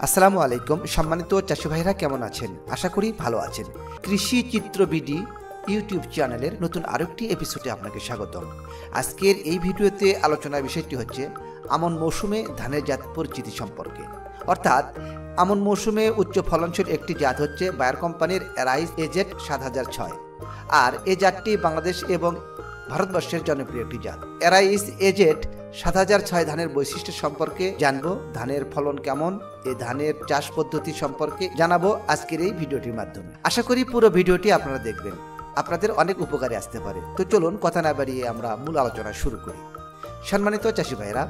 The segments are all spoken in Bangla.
আসসালামু আলাইকুম সম্মানিত চাষি ভাইরা, কেমন আছেন? আশা করি ভালো আছেন। কৃষি চিত্র বিডি ইউটিউব চ্যানেলের নতুন আরেকটি এপিসোডে আপনাকে স্বাগতম। আজকের এই ভিডিওতে আলোচনার বিষয়টি হচ্ছে আমন মৌসুমে ধানের জাত পরিচিতি সম্পর্কে। অর্থাৎ আমন মৌসুমে উচ্চ ফলনশীল একটি জাত হচ্ছে বায়ার কোম্পানির এরাইস এজেড 7006, আর এই জাতটি বাংলাদেশ এবং ভারতবর্ষের জনপ্রিয় একটি জাত। এরাইস এজেড 7006 ধানের বৈশিষ্ট্য সম্পর্কে জানবো, ধানের ফলন কেমন, এই ধানের চাষ পদ্ধতি সম্পর্কে জানাবো আজকের এই ভিডিওটির মাধ্যমে। আশা করি পুরো ভিডিওটি আপনারা দেখবেন, আপনাদের অনেক উপকারে আসতে পারে। তো চলুন কথা না বাড়িয়ে আমরা মূল আলোচনা শুরু করি। সম্মানিত চাষি ভাইরা,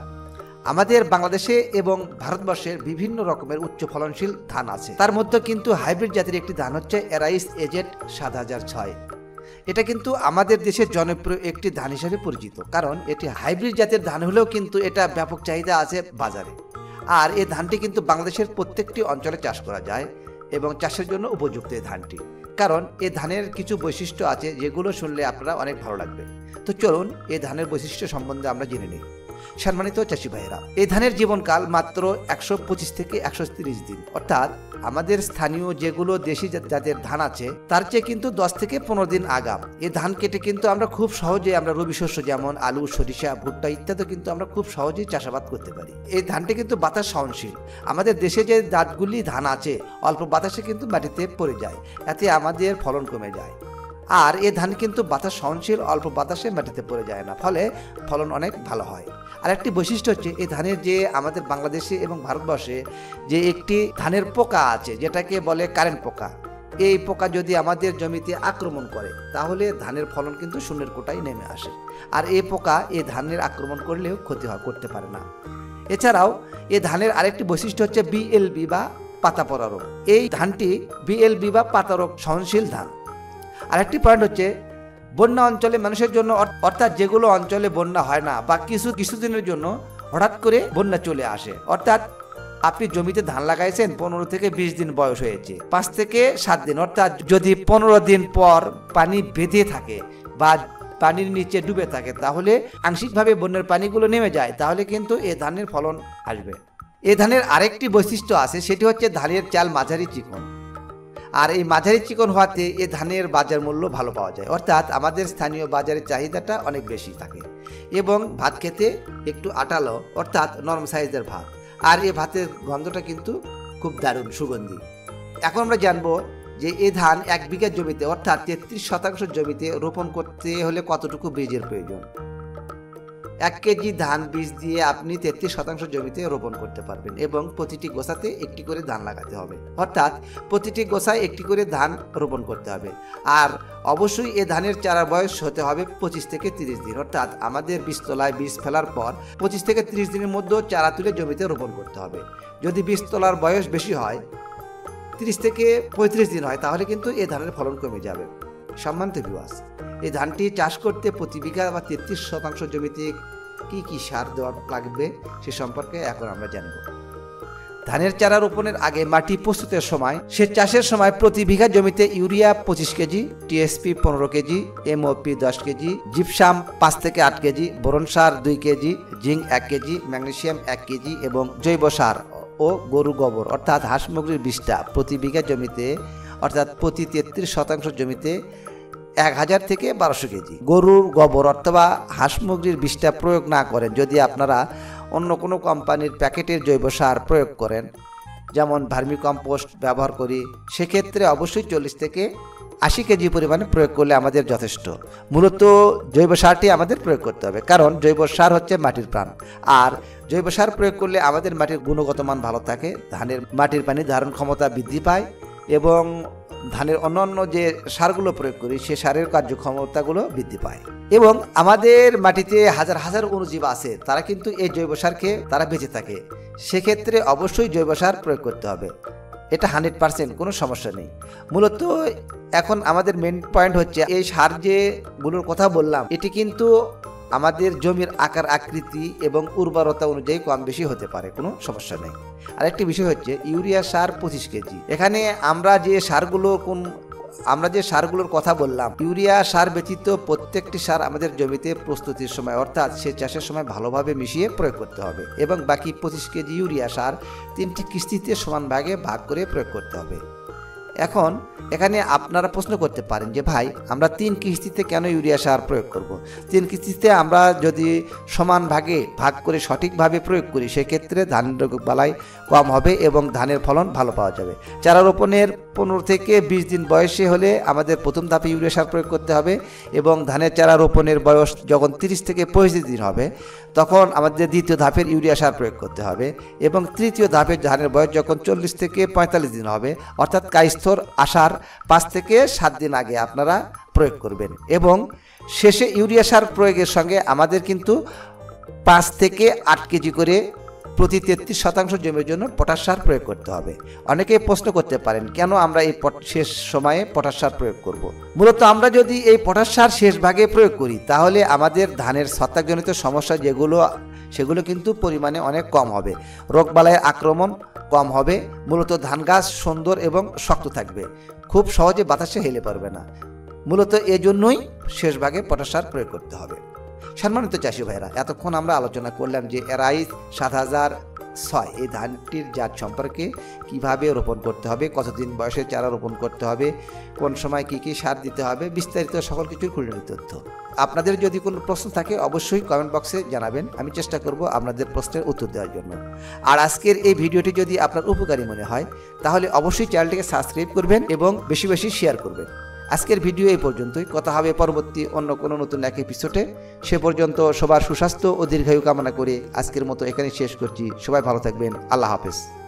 আমাদের বাংলাদেশে এবং ভারতবর্ষের বিভিন্ন রকমের উচ্চ ফলনশীল ধান আছে। তার মধ্যে কিন্তু হাইব্রিড জাতের একটি ধান হচ্ছে এরাইস এজেড 7006। এটা কিন্তু আমাদের দেশের জনপ্রিয় একটি ধান হিসেবে পরিচিত, কারণ এটি হাইব্রিড জাতের ধান হলেও কিন্তু এটা ব্যাপক চাহিদা আছে বাজারে। আর এই ধানটি কিন্তু বাংলাদেশের প্রত্যেকটি অঞ্চলে চাষ করা যায় এবং চাষের জন্য উপযুক্ত এই ধানটি, কারণ এই ধানের কিছু বৈশিষ্ট্য আছে যেগুলো শুনলে আপনারা অনেক ভালো লাগবে। তো চলুন এই ধানের বৈশিষ্ট্য সম্বন্ধে আমরা জেনে নিই। সম্মানিত চাষি ভাইয়েরা, এই ধানের জীবনকাল মাত্র 125 থেকে 130 দিন। অর্থাৎ আমাদের স্থানীয় যেগুলো দেশি জাতের ধান আছে তার চেয়ে কিন্তু 10 থেকে 15 দিন আগাম। এই ধান কেটে কিন্তু আমরা খুব সহজে আমরা রবি শস্য যেমন আলু, সরিষা, ভুট্টা ইত্যাদি কিন্তু আমরা খুব সহজেই চাষাবাদ করতে পারি। এই ধানটি কিন্তু বাতাস সহনশীল। আমাদের দেশে যে জাতগুলি ধান আছে অল্প বাতাসে কিন্তু মাটিতে পড়ে যায়, এতে আমাদের ফলন কমে যায়। আর এই ধান কিন্তু বাতাস সহনশীল, অল্প বাতাসে মাটিতে পড়ে যায় না, ফলে ফলন অনেক ভালো হয়। আর একটি বৈশিষ্ট্য হচ্ছে এই ধানের যে আমাদের বাংলাদেশে এবং ভারতবর্ষে যে একটি ধানের পোকা আছে যেটাকে বলে কারেন্ট পোকা, এই পোকা যদি আমাদের জমিতে আক্রমণ করে তাহলে ধানের ফলন কিন্তু শূন্যের কোটায় নেমে আসে। আর এই পোকা এই ধানের আক্রমণ করলেও ক্ষতি করতে পারে না। এছাড়াও এই ধানের আরেকটি বৈশিষ্ট্য হচ্ছে বিএলবি বা পাতা পড়া রোগ। এই ধানটি বিএলবি বা পাতা রোগ সহনশীল ধান। আরেকটি পয়েন্ট হচ্ছে বন্যা অঞ্চলে মানুষের জন্য, অর্থাৎ যেগুলো অঞ্চলে বন্যা হয় না বা কিছুদিনের জন্য হঠাৎ করে বন্যা চলে আসে। অর্থাৎ আপনি জমিতে ধান লাগাইছেন, 15 থেকে 20 দিন বয়স হয়েছে, 5 থেকে 7 দিন, অর্থাৎ যদি 15 দিন পর পানি বেঁধে থাকে বা পানির নিচে ডুবে থাকে তাহলে আংশিকভাবে বন্যার পানিগুলো নেমে যায়, তাহলে কিন্তু এই ধানের ফলন আসবে। এই ধানের আরেকটি বৈশিষ্ট্য আছে, সেটি হচ্ছে ধানের চাল মাঝারি চিকন। আর এই মাঝারি চিকন হওয়াতে এই ধানের বাজার মূল্য ভালো পাওয়া যায়, অর্থাৎ আমাদের স্থানীয় বাজারের চাহিদাটা অনেক বেশি থাকে এবং ভাত খেতে একটু আটালো, অর্থাৎ নরম সাইজের ভাত। আর এই ভাতের গন্ধটা কিন্তু খুব দারুণ সুগন্ধি। এখন আমরা জানবো যে এই ধান 1 বিঘা জমিতে, অর্থাৎ 33% জমিতে রোপণ করতে হলে কতটুকু বীজের প্রয়োজন। 1 কেজি ধান বীজ দিয়ে আপনি 33% জমিতে রোপণ করতে পারবেন এবং প্রতিটি গোছাতে একটি করে ধান লাগাতে হবে, অর্থাৎ প্রতিটি গোছায় একটি করে ধান রোপণ করতে হবে। আর অবশ্যই এই ধানের চারার বয়স হতে হবে 25 থেকে 30 দিন, অর্থাৎ আমাদের বীজতলায় বীজ ফেলার পর 25 থেকে 30 দিনের মধ্যে চারা তুলে জমিতে রোপণ করতে হবে। যদি বীজতলার বয়স বেশি হয়, 30 থেকে 35 দিন হয়, তাহলে কিন্তু এই ধানের ফলন কমে যাবে। সম্মানিত ভিউয়ার্স, এই ধানটি চাষ করতে প্রতি বিঘা বা 33% জমিতে কি কি সার দেওয়া লাগবে সে সম্পর্কে এখন আমরা জানব। ধানের চারা রোপণের আগে মাটি প্রস্তুতের সময়, সে চাষের সময় প্রতি বিঘা জমিতে urea 25 KG, TSP 15 KG, MOP 10 KG, gypsum 5 থেকে 8 কেজি, বোরন সার 2 KG, zinc 1 KG, magnesium 1 KG এবং জৈব সার ও গরু গোবর অর্থাৎ হাঁস মুরগির বিষটা প্রতি বিঘা জমিতে, অর্থাৎ প্রতি 33% জমিতে 1000 থেকে 1200 কেজি। গরুর গোবর অথবা হাঁস মুরগির বিষটা প্রয়োগ না করেন, যদি আপনারা অন্য কোনো কোম্পানির প্যাকেটের জৈব সার প্রয়োগ করেন, যেমন ভার্মি কম্পোস্ট ব্যবহার করি, সেক্ষেত্রে অবশ্যই 40 থেকে 80 কেজি পরিমাণে প্রয়োগ করলে আমাদের যথেষ্ট। মূলত জৈব সারটি আমাদের প্রয়োগ করতে হবে, কারণ জৈব সার হচ্ছে মাটির প্রাণ। আর জৈব সার প্রয়োগ করলে আমাদের মাটির গুণগত মান ভালো থাকে, ধানের মাটির পানি ধারণ ক্ষমতা বৃদ্ধি পায় এবং ধানের অন্যান্য যে সারগুলো প্রয়োগ করি সে সারের কার্যক্ষমতাগুলো বৃদ্ধি পায়। এবং আমাদের মাটিতে হাজার হাজার অণুজীব আছে, তারা কিন্তু এই জৈব সারকে তারা বেঁচে থাকে। সেক্ষেত্রে অবশ্যই জৈব সার প্রয়োগ করতে হবে, এটা 100% কোনো সমস্যা নেই। মূলত এখন আমাদের মেন পয়েন্ট হচ্ছে এই সার যেগুলোর কথা বললাম, এটি কিন্তু আমাদের জমির আকার আকৃতি এবং উর্বরতা অনুযায়ী কম বেশি হতে পারে, কোনো সমস্যা নেই। আরেকটি বিষয় হচ্ছে ইউরিয়া সার 25 কেজি। এখানে আমরা যে সারগুলো কোন আমরা যে সারগুলোর কথা বললাম, ইউরিয়া সার ব্যতীত প্রত্যেকটি সার আমাদের জমিতে প্রস্তুতির সময় অর্থাৎ সেচ চাষের সময় ভালোভাবে মিশিয়ে প্রয়োগ করতে হবে এবং বাকি 25 কেজি ইউরিয়া সার 3টি কিস্তিতে সমান ভাগে ভাগ করে প্রয়োগ করতে হবে। এখন এখানে আপনারা প্রশ্ন করতে পারেন যে ভাই, আমরা 3 কিস্তিতে কেন ইউরিয়া সার প্রয়োগ করব? 3 কিস্তিতে আমরা যদি সমান ভাগে ভাগ করে সঠিকভাবে প্রয়োগ করি সেক্ষেত্রে ধানের রোগবালাই কম হবে এবং ধানের ফলন ভালো পাওয়া যাবে। চারা রোপণের 15 থেকে 20 দিন বয়সে হলে আমাদের প্রথম ধাপে ইউরিয়া সার প্রয়োগ করতে হবে এবং ধানের চারা রোপণের বয়স যখন 30 থেকে 35 দিন হবে তখন আমাদের দ্বিতীয় ধাপের ইউরিয়া সার প্রয়োগ করতে হবে এবং তৃতীয় ধাপের ধানের বয়স যখন 40 থেকে 45 দিন হবে অর্থাৎ কাইস্থর আসার 5 থেকে 7 দিন আগে আপনারা প্রয়োগ করবেন এবং শেষে ইউরিয়া সার প্রয়োগের সঙ্গে আমাদের কিন্তু 5 থেকে 8 কেজি করে প্রতি 33% জমির জন্য পটাশ সার প্রয়োগ করতে হবে। অনেকেই প্রশ্ন করতে পারেন কেন আমরা এই শেষ সময়ে পটাশ সার প্রয়োগ করব। মূলত আমরা যদি এই পটাশ সার শেষ ভাগে প্রয়োগ করি তাহলে আমাদের ধানের ছত্রাকজনিত সমস্যা সেগুলো কিন্তু পরিমাণে অনেক কম হবে, রোগবালাইয়ের আক্রমণ কম হবে, মূলত ধান গাছ সুন্দর এবং শক্ত থাকবে, খুব সহজে বাতাসে হেলে পড়বে না। মূলত এজন্যই শেষ ভাগে পটাশ সার প্রয়োগ করতে হবে। সম্মানিত চাষি ভাইরা, এতক্ষণ আমরা আলোচনা করলাম যে এরাইস 7006 এই ধানটির জাত সম্পর্কে, কিভাবে রোপণ করতে হবে, কতদিন বয়সে চারা রোপণ করতে হবে, কোন সময় কী কী সার দিতে হবে, বিস্তারিত সকল কিছুর খুঁটিনাটি তথ্য। আপনাদের যদি কোনো প্রশ্ন থাকে অবশ্যই কমেন্ট বক্সে জানাবেন, আমি চেষ্টা করব আপনাদের প্রশ্নের উত্তর দেওয়ার জন্য। আর আজকের এই ভিডিওটি যদি আপনার উপকারী মনে হয় তাহলে অবশ্যই চ্যানেলটিকে সাবস্ক্রাইব করবেন এবং বেশি বেশি শেয়ার করবেন। আজকের ভিডিও এই পর্যন্তই, কথা হবে পরবর্তী অন্য কোনো নতুন এক এপিসোডে। সে পর্যন্ত সবার সুস্বাস্থ্য ও দীর্ঘায়ু কামনা করে আজকের মতো এখানে শেষ করছি। সবাই ভালো থাকবেন, আল্লাহ হাফেজ।